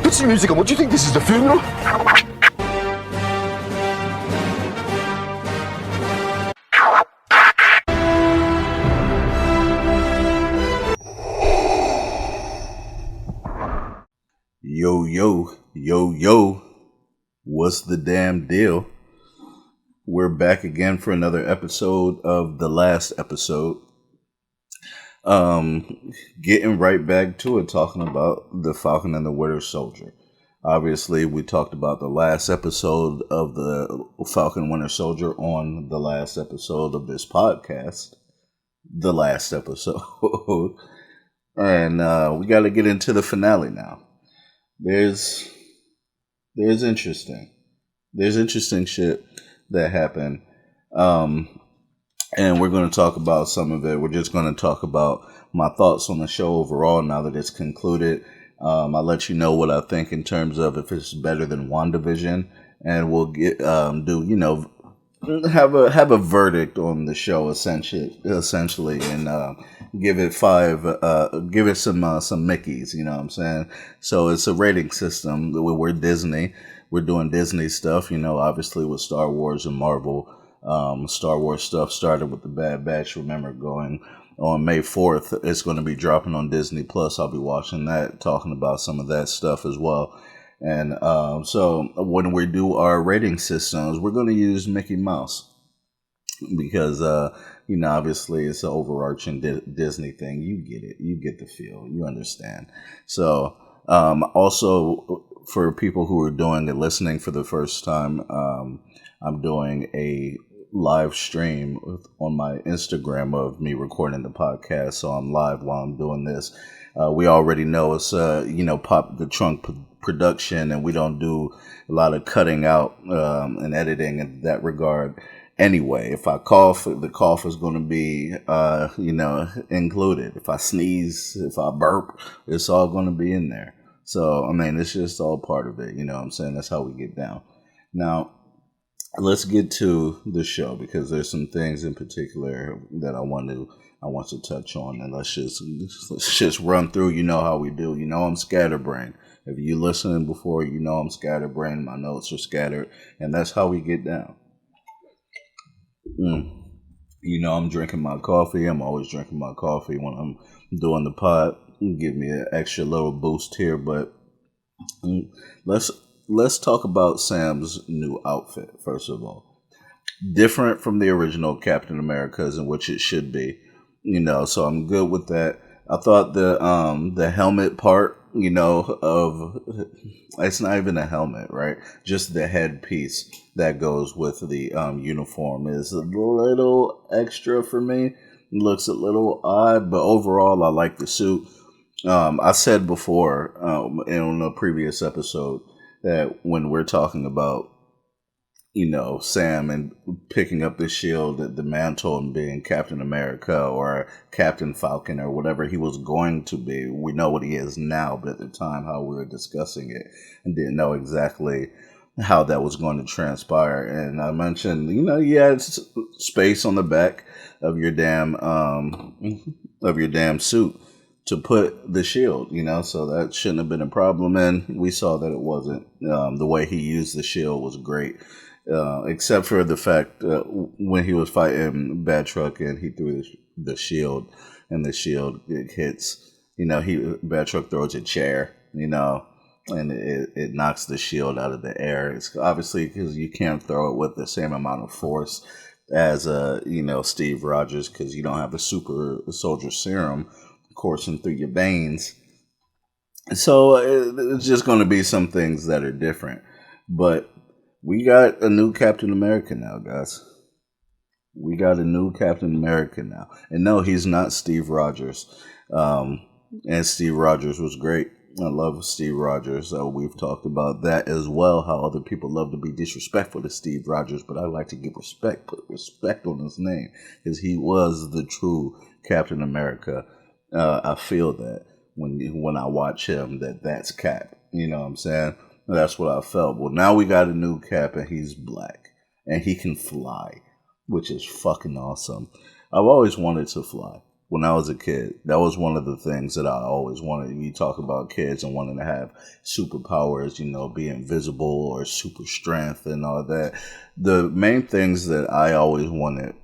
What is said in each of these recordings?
Put some music on. What do you think this is, the funeral? Yo, yo, yo, yo. What's the damn deal? We're back again for another episode of the last episode. Getting right back to it, talking about the Falcon and the Winter Soldier. Obviously, we talked about the last episode of the Falcon Winter Soldier on the last episode of this podcast. The last episode. And we got to get into the finale now. There's interesting shit that happened. And we're going to talk about some of it. We're just going to talk about my thoughts on the show overall now that it's concluded. I'll let you know what I think in terms of if it's better than WandaVision, and we'll get have a verdict on the show essentially, and give it some Mickeys. You know what I'm saying? So it's a rating system. We're Disney. We're doing Disney stuff. Obviously with Star Wars and Marvel. Star Wars stuff started with the Bad Batch. Remember, going on May 4th, it's going to be dropping on Disney Plus. I'll be watching that, talking about some of that stuff as well. And so when we do our rating systems, we're going to use Mickey Mouse because obviously it's an overarching Disney thing. You get it, you get the feel, you understand. So also for people who are doing it, listening for the first time, I'm doing a live stream on my Instagram of me recording the podcast. So I'm live while I'm doing this. We already know it's, Pop the Trunk production, and we don't do a lot of cutting out and editing in that regard. Anyway, if I cough, the cough is going to be, included. If I sneeze, if I burp, it's all going to be in there. So, it's just all part of it. You know what I'm saying? That's how we get down. Now, let's get to the show because there's some things in particular that I want to touch on, and let's just run through. You know how we do. I'm scatterbrained. If you listening before, I'm scatterbrained. My notes are scattered, and that's how we get down. I'm drinking my coffee. I'm always drinking my coffee when I'm doing the pod. Give me an extra little boost here, but let's talk about Sam's new outfit, first of all. Different from the original Captain America's, in which it should be, so I'm good with that. I thought the helmet part, of it's not even a helmet, right? Just the headpiece that goes with the uniform is a little extra for me. It looks a little odd, but overall I like the suit. I said before in a previous episode that when we're talking about, Sam and picking up the shield, the mantle, and being Captain America or Captain Falcon or whatever he was going to be, we know what he is now, but at the time how we were discussing it and didn't know exactly how that was going to transpire. And I mentioned, you had space on the back of your damn suit to put the shield, so that shouldn't have been a problem. And we saw that it wasn't. The way he used the shield was great, except for the fact when he was fighting Bad Truck and he threw the shield, and the shield it hits. Bad Truck throws a chair, and it knocks the shield out of the air. It's obviously because you can't throw it with the same amount of force as Steve Rogers, because you don't have the super soldier serum coursing through your veins. So it's just going to be some things that are different. But we got a new Captain America now, guys. We got a new Captain America now. And no, he's not Steve Rogers. And Steve Rogers was great. I love Steve Rogers. We've talked about that as well, how other people love to be disrespectful to Steve Rogers, but I like to give respect, put respect on his name, because he was the true Captain America. I feel that when I watch him, that's Cap. You know what I'm saying? That's what I felt. Well, now we got a new Cap, and he's black, and he can fly, which is fucking awesome. I've always wanted to fly. when I was a kid. That was one of the things that I always wanted. You talk about kids and wanting to have superpowers, be invisible or super strength and all that. The main things that I always wanted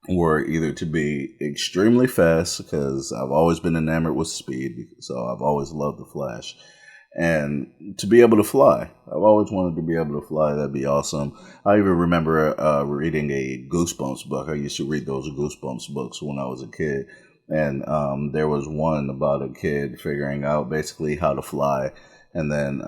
were either to be extremely fast, because I've always been enamored with speed, so I've always loved the Flash, and to be able to fly. I've always wanted to be able to fly. That'd be awesome. I even remember reading a Goosebumps book. I used to read those Goosebumps books when I was a kid, and there was one about a kid figuring out basically how to fly. And then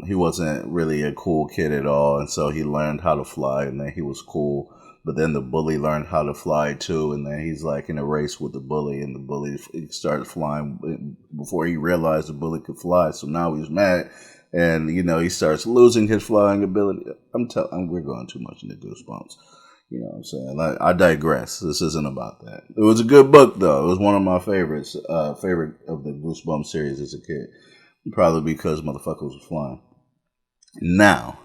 he wasn't really a cool kid at all, and so he learned how to fly, and then he was cool. But then the bully learned how to fly too, and then he's like in a race with the bully, and the bully started flying before he realized the bully could fly. So now he's mad, and he starts losing his flying ability. We're going too much into Goosebumps. You know what I'm saying? I digress. This isn't about that. It was a good book though. It was one of my favorites. Favorite of the Goosebumps series as a kid, probably because motherfuckers was flying. Now,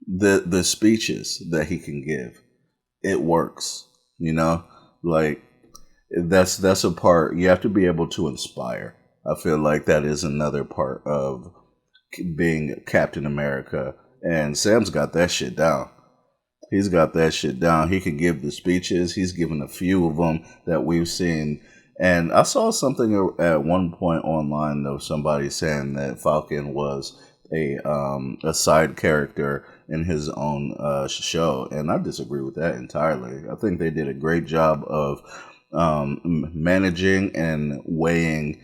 the speeches that he can give, it works. Like that's a part. You have to be able to inspire. I feel like that is another part of being Captain America, and Sam's got that shit down. He's got that shit down. He can give the speeches. He's given a few of them that we've seen. And I saw something at one point online, though, somebody saying that Falcon was a side character in his own show, and I disagree with that entirely. I think they did a great job of managing and weighing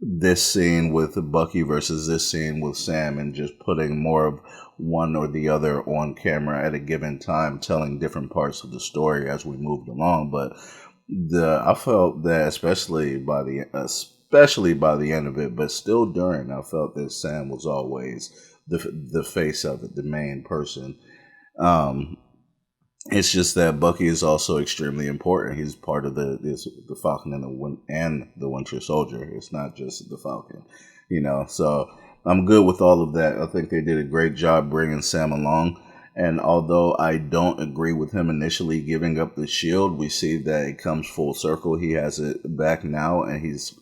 this scene with Bucky versus this scene with Sam, and just putting more of one or the other on camera at a given time, telling different parts of the story as we moved along. But I felt that especially by the end of it, but still during, I felt that Sam was always the face of it, the main person. It's just that Bucky is also extremely important. He's part of the Falcon and the Winter Soldier. It's not just the Falcon, So I'm good with all of that. I think they did a great job bringing Sam along. And although I don't agree with him initially giving up the shield, we see that it comes full circle. He has it back now, and he's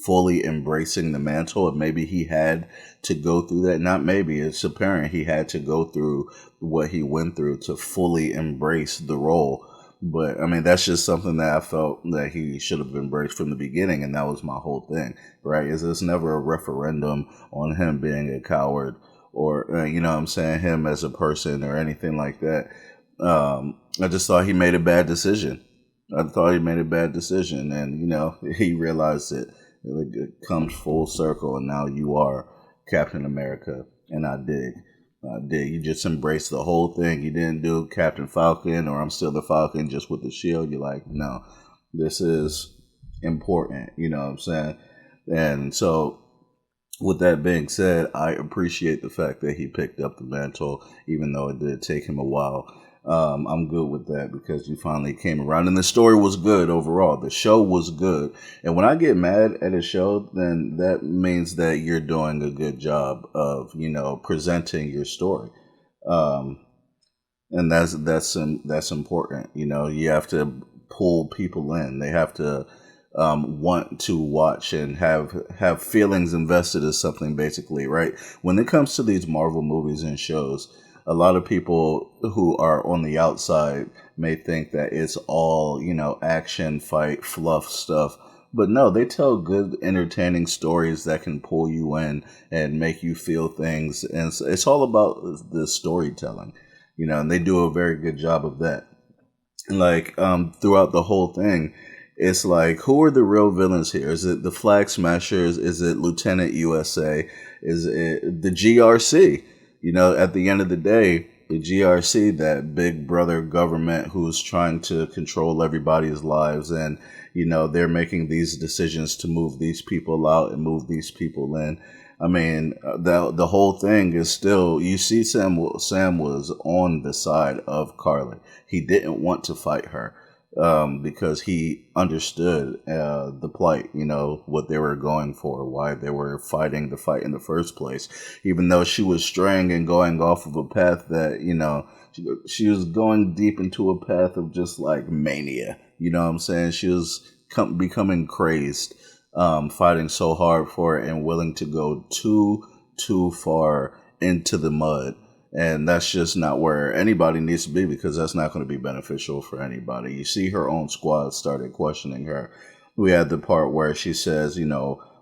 fully embracing the mantle. And maybe he had to go through that. Not maybe, it's apparent he had to go through what he went through to fully embrace the role. But I mean, that's just something that I felt that he should have embraced from the beginning. And that was my whole thing, right? Is it's never a referendum on him being a coward, or, what I'm saying, him as a person or anything like that. I just thought he made a bad decision. And, he realized it. It comes full circle, and now you are Captain America, and I dig. You just embraced the whole thing. You didn't do Captain Falcon or I'm still the Falcon just with the shield. You're like, no, this is important. You know what I'm saying? And so, with that being said, I appreciate the fact that he picked up the mantle, even though it did take him a while. I'm good with that because you finally came around, and the story was good overall. The show was good, and when I get mad at a show, then that means that you're doing a good job of presenting your story, and that's important. You have to pull people in. They have to want to watch and have feelings invested in something, basically, right? When it comes to these Marvel movies and shows, a lot of people who are on the outside may think that it's all, action, fight, fluff stuff. But no, they tell good, entertaining stories that can pull you in and make you feel things. And it's all about the storytelling, and they do a very good job of that. Like, throughout the whole thing, it's like, who are the real villains here? Is it the Flag Smashers? Is it Lieutenant USA? Is it the GRC? At the end of the day, the GRC, that big brother government who's trying to control everybody's lives, and, they're making these decisions to move these people out and move these people in. I mean, the whole thing is still, you see Sam was on the side of Carly. He didn't want to fight her. Because he understood the plight, what they were going for, why they were fighting the fight in the first place. Even though she was straying and going off of a path that, she was going deep into a path of just like mania, You know what I'm saying? She was becoming crazed, fighting so hard for it and willing to go too far into the mud. And that's just not where anybody needs to be, because that's not going to be beneficial for anybody. You see, her own squad started questioning her. We had the part where she says,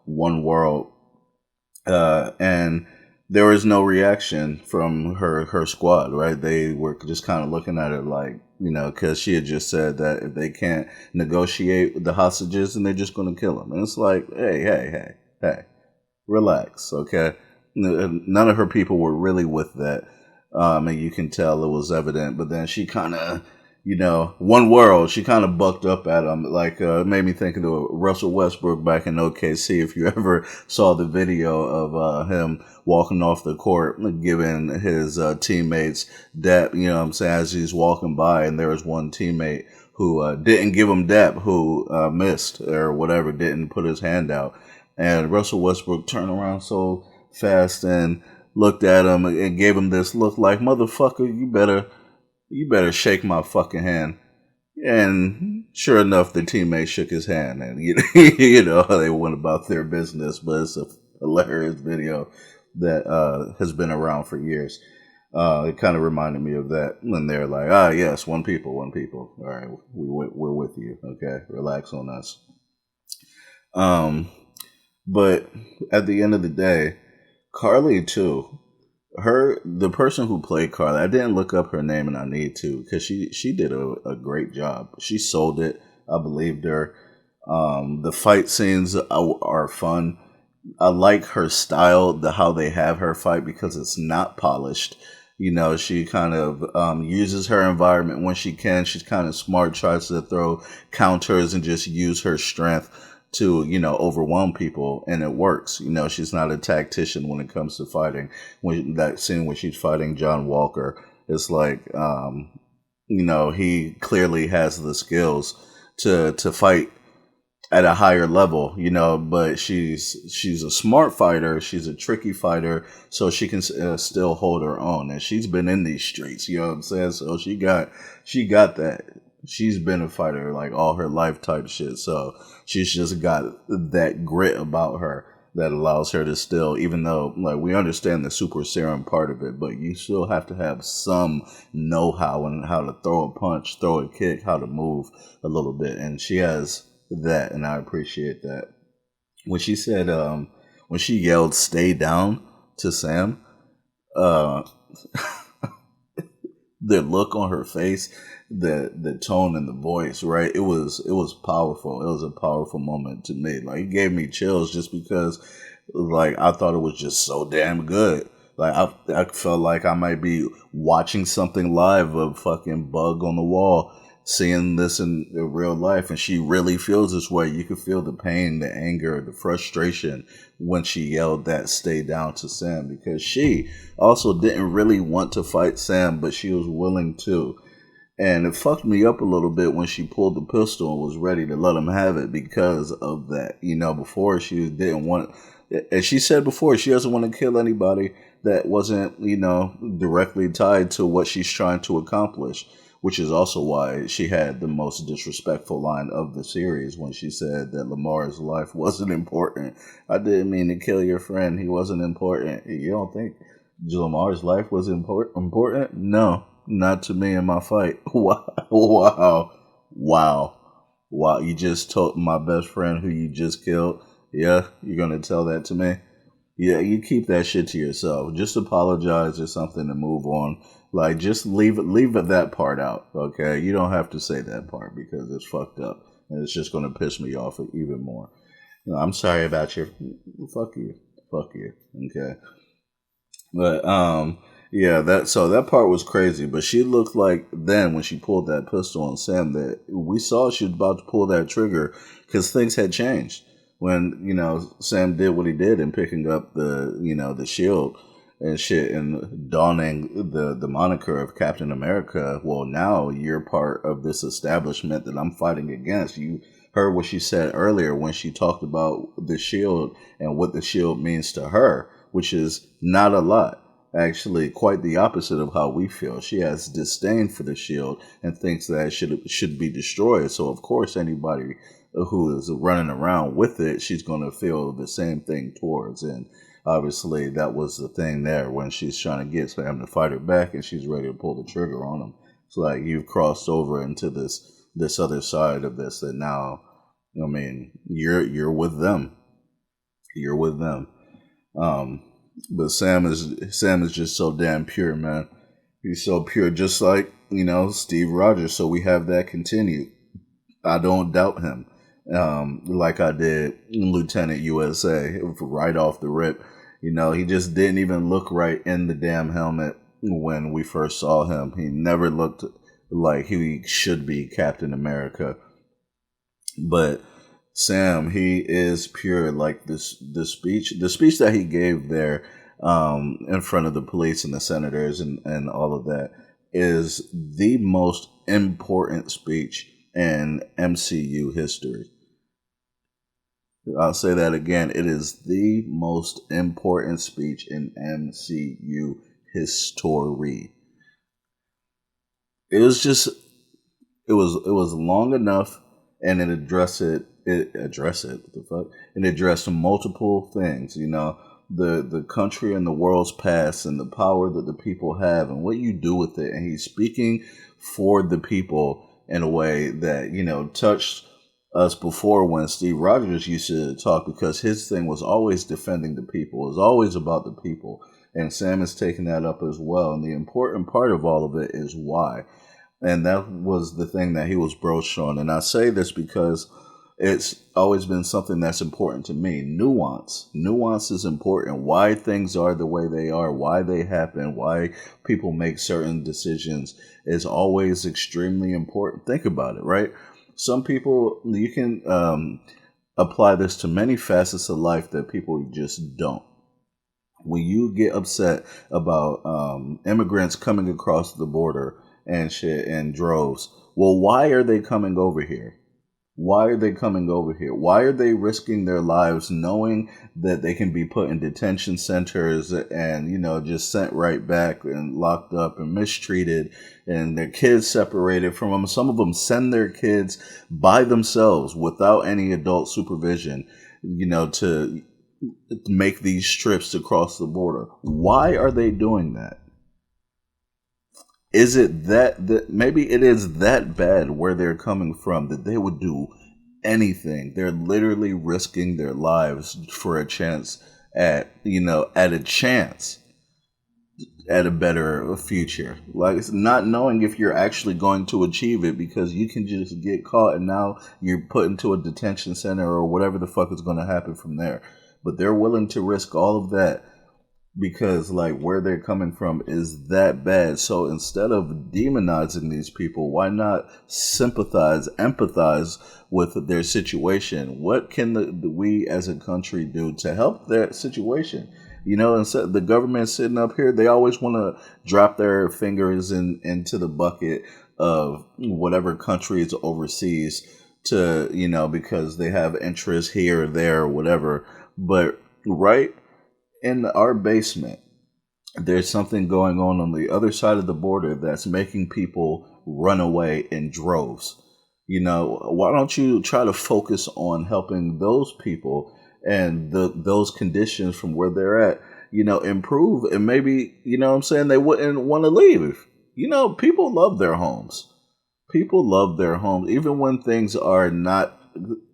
one world, and there was no reaction from her squad, right? They were just kind of looking at it like, because she had just said that if they can't negotiate with the hostages, then they're just going to kill them. And it's like, hey, relax, okay? None of her people were really with that. And you can tell it was evident. But then she kind of, one world, she kind of bucked up at him. Like, it made me think of the Russell Westbrook back in OKC. If you ever saw the video of him walking off the court, giving his teammates dap, as he's walking by. And there was one teammate who didn't give him dap, who missed or whatever, didn't put his hand out. And Russell Westbrook turned around so fast and looked at him and gave him this look like, motherfucker, you better shake my fucking hand. And sure enough, the teammate shook his hand, and they went about their business. But it's a hilarious video that has been around for years. It kind of reminded me of that when they're like, yes, one people. All right, we're with you. Okay, relax on us. But at the end of the day, Carly too. The person who played Carly, I didn't look up her name, and I need to, because she did a great job. She sold it. I believed her. The fight scenes are fun. I like her style, how they have her fight, because it's not polished. She kind of uses her environment when she can. She's kind of smart, tries to throw counters and just use her strength to, overwhelm people, and it works. She's not a tactician when it comes to fighting. When that scene when she's fighting John Walker, it's like, he clearly has the skills to fight at a higher level, but she's a smart fighter. She's a tricky fighter, so she can still hold her own. And she's been in these streets, you know what I'm saying? So she got that. She's been a fighter like all her life type shit. So she's just got that grit about her that allows her to still, even though like we understand the super serum part of it, but you still have to have some know-how and how to throw a punch, throw a kick, how to move a little bit. And she has that, and I appreciate that. When she said, when she yelled "stay down" to Sam, the look on her face, the tone and the voice, right? It was powerful. It was a powerful moment to me. Like, it gave me chills just because, like, I thought it was just so damn good. Like, I felt like I might be watching something live, a fucking bug on the wall, seeing this in real life, and she really feels this way. You could feel the pain, the anger, the frustration when she yelled that "stay down" to Sam, because she also didn't really want to fight Sam, but she was willing to. And it fucked me up a little bit when she pulled the pistol and was ready to let him have it because of that. Before she didn't want, as she said before, she doesn't want to kill anybody that wasn't, directly tied to what she's trying to accomplish. Which is also why she had the most disrespectful line of the series when she said that Lamar's life wasn't important. I didn't mean to kill your friend. He wasn't important. You don't think Lamar's life was important? No, not to me in my fight. Wow. You just told my best friend who you just killed. Yeah, you're going to tell that to me? Yeah, you keep that shit to yourself. Just apologize or something to move on. Like, just leave that part out, okay? You don't have to say that part because it's fucked up. And it's just going to piss me off even more. I'm sorry about your... Fuck you. Okay? But, yeah, that part was crazy. But she looked like then when she pulled that pistol on Sam that we saw she was about to pull that trigger because things had changed. When, Sam did what he did in picking up the shield and shit and donning the moniker of Captain America. Well, now you're part of this establishment that I'm fighting against. You heard what she said earlier when she talked about the shield and what the shield means to her, which is not a lot. actually quite the opposite of how we feel. She has disdain for the shield and thinks that it should be destroyed. So of course, anybody who is running around with it, she's going to feel the same thing towards. And obviously, that was the thing there when she's trying to get Sam to fight her back, and she's ready to pull the trigger on him. It's like you've crossed over into this other side of this, that now, I mean, you're with them. You're with them. But Sam is just so damn pure, man. He's so pure, just like, Steve Rogers. So we have that continued. I don't doubt him. Like I did Lieutenant USA right off the rip. He just didn't even look right in the damn helmet when we first saw him. He never looked like he should be Captain America. But Sam, he is pure. Like the speech that he gave there in front of the police and the senators and all of that is the most important speech in MCU history. I'll say that again. It is the most important speech in MCU history. It was just, it was long enough, and it addressed it. What the fuck? It addressed multiple things. The country and the world's past and the power that the people have and what you do with it. And he's speaking for the people in a way that, touched us before when Steve Rogers used to talk, because his thing was always defending the people. It was always about the people. And Sam is taking that up as well. And the important part of all of it is why. And that was the thing that he was broached on. And I say this because it's always been something that's important to me. Nuance is important. Why things are the way they are, why they happen, why people make certain decisions is always extremely important. Think about it, right? Some people, you can apply this to many facets of life that people just don't. When you get upset about immigrants coming across the border and shit in droves, well, why are they coming over here? Why are they coming over here? Why are they risking their lives knowing that they can be put in detention centers and, just sent right back and locked up and mistreated and their kids separated from them? Some of them send their kids by themselves without any adult supervision, to make these trips to cross the border. Why are they doing that? Is it that maybe it is that bad where they're coming from that they would do anything? They're literally risking their lives for a chance at a better future. Like, it's not knowing if you're actually going to achieve it, because you can just get caught and now you're put into a detention center or whatever the fuck is going to happen from there. But they're willing to risk all of that because where they're coming from is that bad. So instead of demonizing these people, why not empathize with their situation? What can we as a country do to help their situation? Instead the government sitting up here, they always want to drop their fingers into the bucket of whatever country is overseas to, because they have interests here or there or whatever. But right in our basement, there's something going on the other side of the border that's making people run away in droves. Why don't you try to focus on helping those people and those conditions from where they're at, improve, and maybe, they wouldn't want to leave. People love their homes. People love their homes. Even when things are not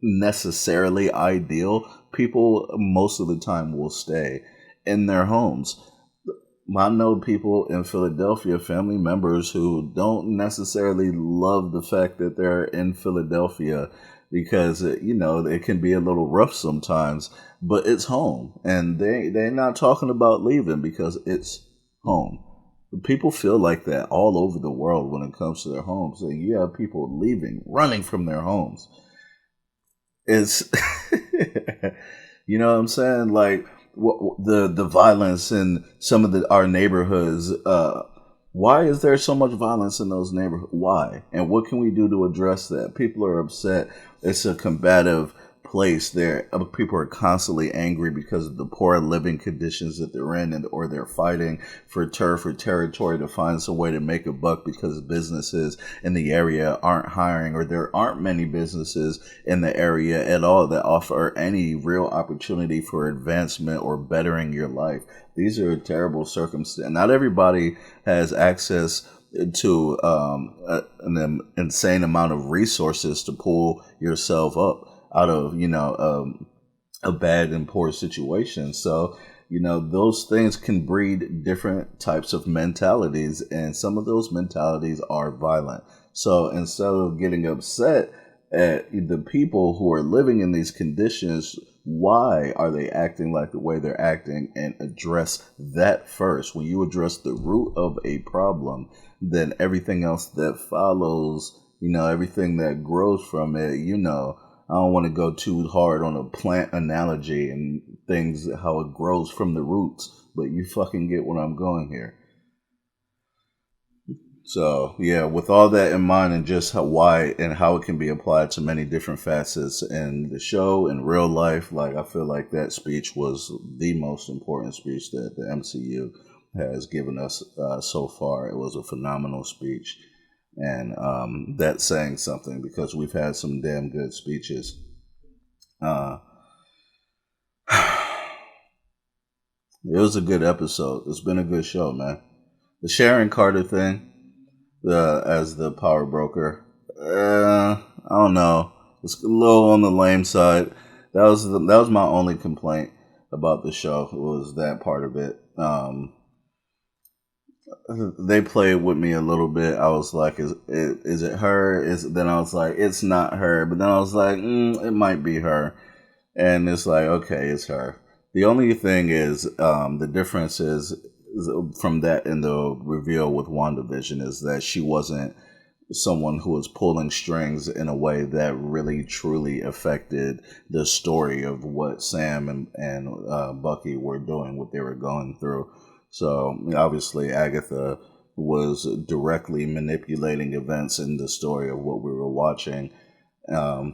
necessarily ideal, people most of the time will stay in their homes. I know people in Philadelphia, family members who don't necessarily love the fact that they're in Philadelphia because, it can be a little rough sometimes, but it's home. And they're not talking about leaving because it's home. People feel like that all over the world when it comes to their homes. And you have people leaving, running from their homes. It's, you know what I'm saying? The violence in some of our neighborhoods. Why is there so much violence in those neighborhoods? Why? And what can we do to address that? People are upset. It's a combative place there, people are constantly angry because of the poor living conditions that they're in, or they're fighting for turf or territory to find some way to make a buck because businesses in the area aren't hiring, or there aren't many businesses in the area at all that offer any real opportunity for advancement or bettering your life. These are terrible circumstances. Not everybody has access to an insane amount of resources to pull yourself up out of a bad and poor situation. So those things can breed different types of mentalities, and some of those mentalities are violent. So instead of getting upset at the people who are living in these conditions, why are they acting like the way they're acting, and address that first. When you address the root of a problem, then everything else that follows, everything that grows from it, I don't want to go too hard on a plant analogy and things, how it grows from the roots, but you fucking get what I'm going here. So, yeah, with all that in mind, and just why and how it can be applied to many different facets in the show, in real life, I feel like that speech was the most important speech that the MCU has given us so far. It was a phenomenal speech. And that's saying something, because we've had some damn good speeches. It was a good episode. It's been a good show, man. The Sharon Carter thing, as the power broker, I don't know. It's a little on the lame side. That was my only complaint about the show. Was that part of it. They played with me a little bit. I was like, is it her? Then I was like, it's not her. But then I was like, it might be her. And it's like, okay, it's her. The only thing is, the difference is from that in the reveal with WandaVision is that she wasn't someone who was pulling strings in a way that really truly affected the story of what Sam and Bucky were doing, what they were going through. So obviously Agatha was directly manipulating events in the story of what we were watching,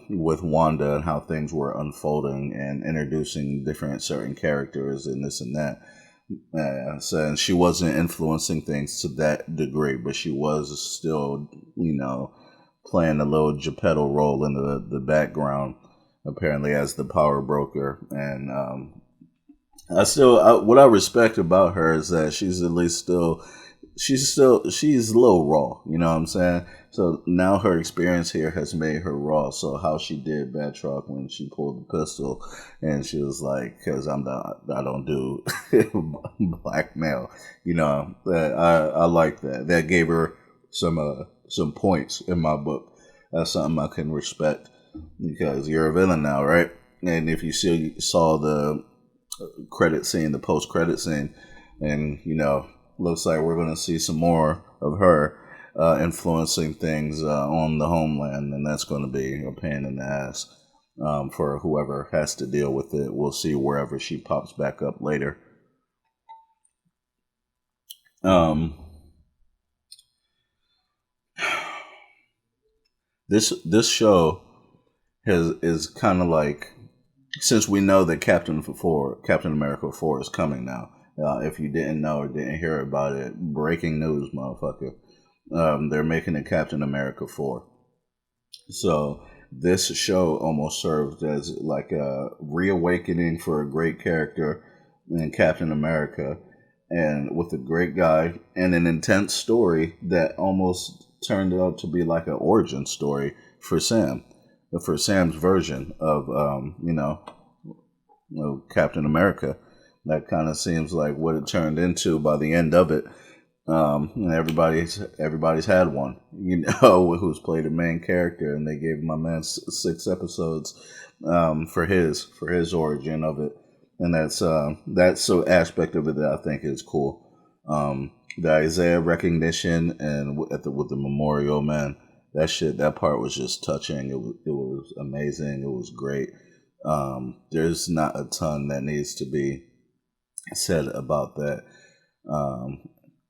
with Wanda, and how things were unfolding and introducing different certain characters and this and that. And she wasn't influencing things to that degree, but she was still, playing a little Geppetto role in the background, apparently, as the power broker. And what I respect about her is that she's at least she's a little raw, you know what I'm saying? So now her experience here has made her raw. So how she did Batroc when she pulled the pistol, and she was like, because I don't do blackmail, I like that. That gave her some points in my book. That's something I can respect, because you're a villain now, right? And if you saw the credit scene, the post credit scene, and looks like we're going to see some more of her influencing things on the homeland, and that's going to be a pain in the ass for whoever has to deal with it. We'll see wherever she pops back up later. This show is kind of like, since we know that Captain America 4 is coming now. If you didn't know or didn't hear about it, breaking news, motherfucker. They're making a Captain America 4. So this show almost served as like a reawakening for a great character in Captain America, and with a great guy and an intense story that almost turned out to be like an origin story for Sam. For Sam's version of, Captain America. That kind of seems like what it turned into by the end of it. And everybody's had one, who's played a main character, and they gave my man 6 episodes for his origin of it, and that's so aspect of it that I think is cool. The Isaiah recognition and with the memorial, man. That part was just touching. It was amazing. It was great. There's not a ton that needs to be said about that.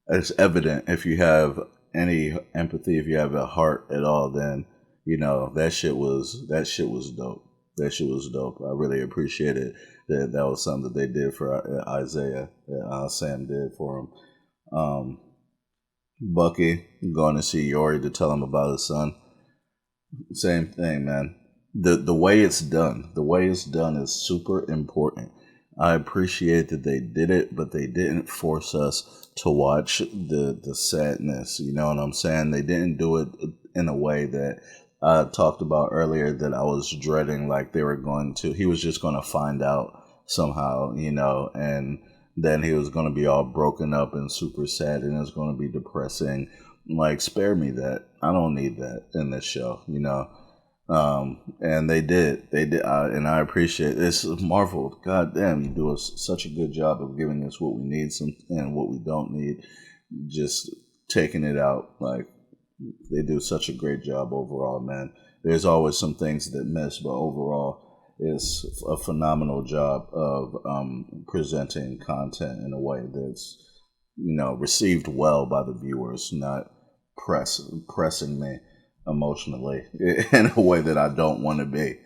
It's evident if you have any empathy, if you have a heart at all, then that shit was dope. That shit was dope. I really appreciated that was something that they did for Isaiah, that Sam did for him. Bucky going to see Yori to tell him about his son. Same thing, man. The way it's done, is super important. I appreciate that they did it, but they didn't force us to watch the sadness. You know what I'm saying? They didn't do it in a way that I talked about earlier that I was dreading, like they were going to. He was just going to find out somehow, you know, and then he was going to be all broken up and super sad, and it's going to be depressing. Like, spare me that. I don't need that in this show, you know. And they did, and I appreciate this. Marvel, goddamn, you do such a good job of giving us what we need and what we don't need. Just taking it out, like they do such a great job overall, man. There's always some things that miss, but overall, it's a phenomenal job of presenting content in a way that's, you know, received well by the viewers, not pressing me emotionally in a way that I don't want to be.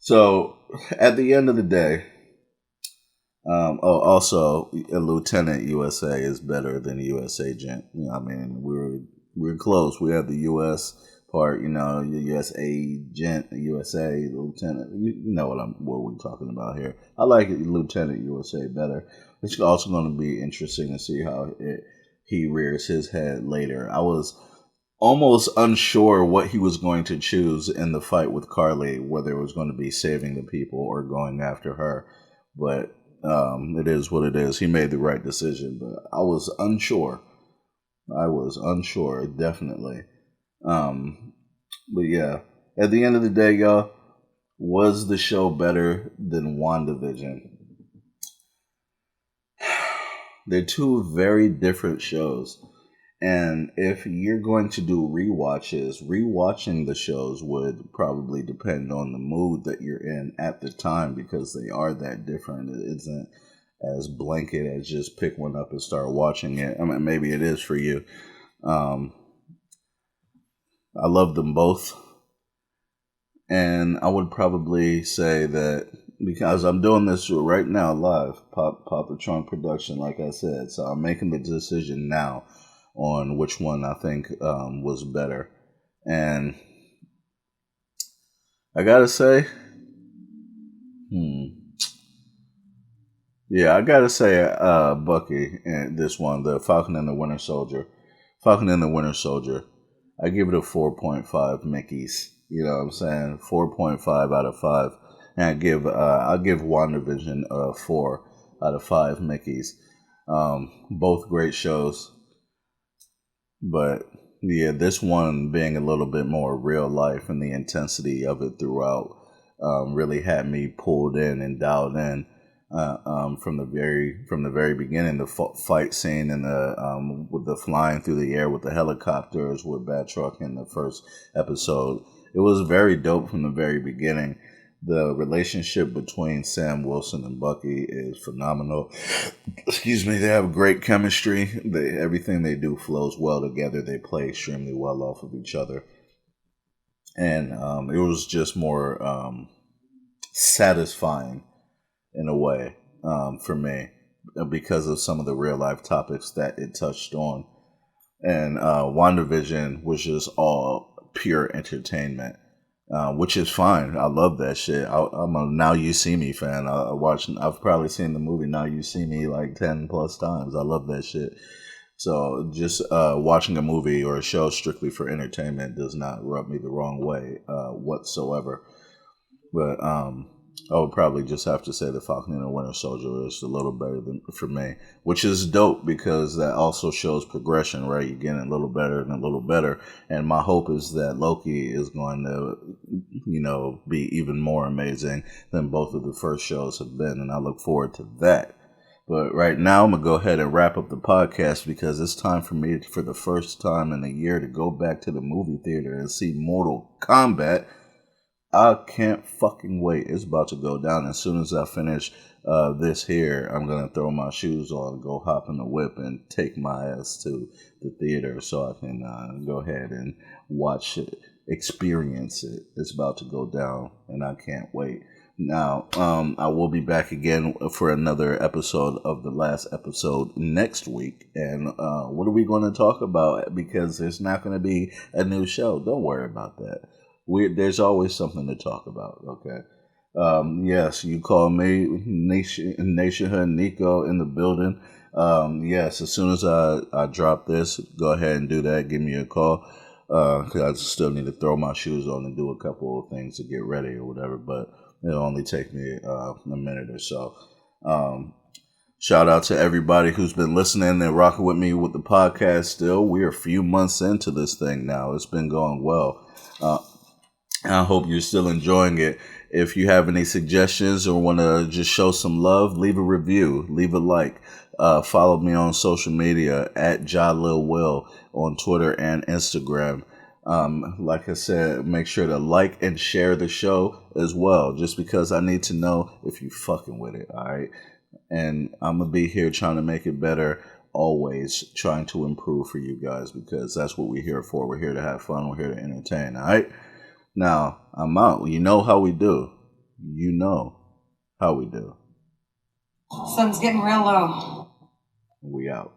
So at the end of the day, also a Lieutenant USA is better than a U.S. agent. You know, I mean, we're close. We have the U.S. part, you know, the U.S. agent, USA Lieutenant. You know what we're talking about here. I like Lieutenant USA better. It's also going to be interesting to see how he rears his head later. I was almost unsure what he was going to choose in the fight with Carly, whether it was going to be saving the people or going after her. But it is what it is. He made the right decision, but I was unsure. Definitely. But yeah, at the end of the day, y'all, was the show better than WandaVision? They're two very different shows. And if you're going to do rewatching the shows would probably depend on the mood that you're in at the time, because they are that different. It isn't as blanket as just pick one up and start watching it. I mean, maybe it is for you. I love them both. And I would probably say that because I'm doing this right now live, Papa Trunk production, like I said. So I'm making the decision now on which one I think was better. And I gotta say, I gotta say Bucky and this one, the Falcon and the Winter Soldier. I give it a 4.5 Mickeys. You know what I'm saying? 4.5 out of 5. And I'll give WandaVision a 4 out of 5 Mickeys. Both great shows. But yeah, this one being a little bit more real life, and the intensity of it throughout really had me pulled in and dialed in from the very beginning. The fight scene and with the flying through the air with the helicopters with Batroc in the first episode, it was very dope from the very beginning. The relationship between Sam Wilson and Bucky is phenomenal. Excuse me. They have great chemistry. Everything they do flows well together. They play extremely well off of each other. And it was just more satisfying in a way for me because of some of the real life topics that it touched on. And WandaVision was just all pure entertainment. Which is fine. I love that shit. I'm a Now You See Me fan. I've probably seen the movie Now You See Me like 10 plus times. I love that shit. So just watching a movie or a show strictly for entertainment does not rub me the wrong way whatsoever. But I would probably just have to say the Falcon and the Winter Soldier is a little better for me, which is dope because that also shows progression, right? You're getting a little better and a little better. And my hope is that Loki is going to, be even more amazing than both of the first shows have been. And I look forward to that. But right now, I'm going to go ahead and wrap up the podcast because it's time for me, for the first time in a year, to go back to the movie theater and see Mortal Kombat. I can't fucking wait. It's about to go down. As soon as I finish this here, I'm going to throw my shoes on, go hop in the whip, and take my ass to the theater so I can go ahead and watch it experience it. It's about to go down, and I can't wait. Now, I will be back again for another episode of the last episode next week. And what are we going to talk about? Because there's not going to be a new show. Don't worry about that. There's always something to talk about, okay? Yes, you call me Nationhood Nico in the building. Yes, as soon as I drop this, go ahead and do that. Give me a call. Because I still need to throw my shoes on and do a couple of things to get ready or whatever. But it'll only take me a minute or so. Shout out to everybody who's been listening and rocking with me with the podcast still. We're a few months into this thing now. It's been going well. I hope you're still enjoying it. If you have any suggestions or want to just show some love, leave a review, leave a like. Follow me on social media at JaLilWill on Twitter and Instagram. Like I said, make sure to like and share the show as well, just because I need to know if you fucking with it, all right? And I'm going to be here trying to make it better, always trying to improve for you guys, because that's what we're here for. We're here to have fun. We're here to entertain, all right? Now, I'm out. You know how we do. You know how we do. Sun's getting real low. We out.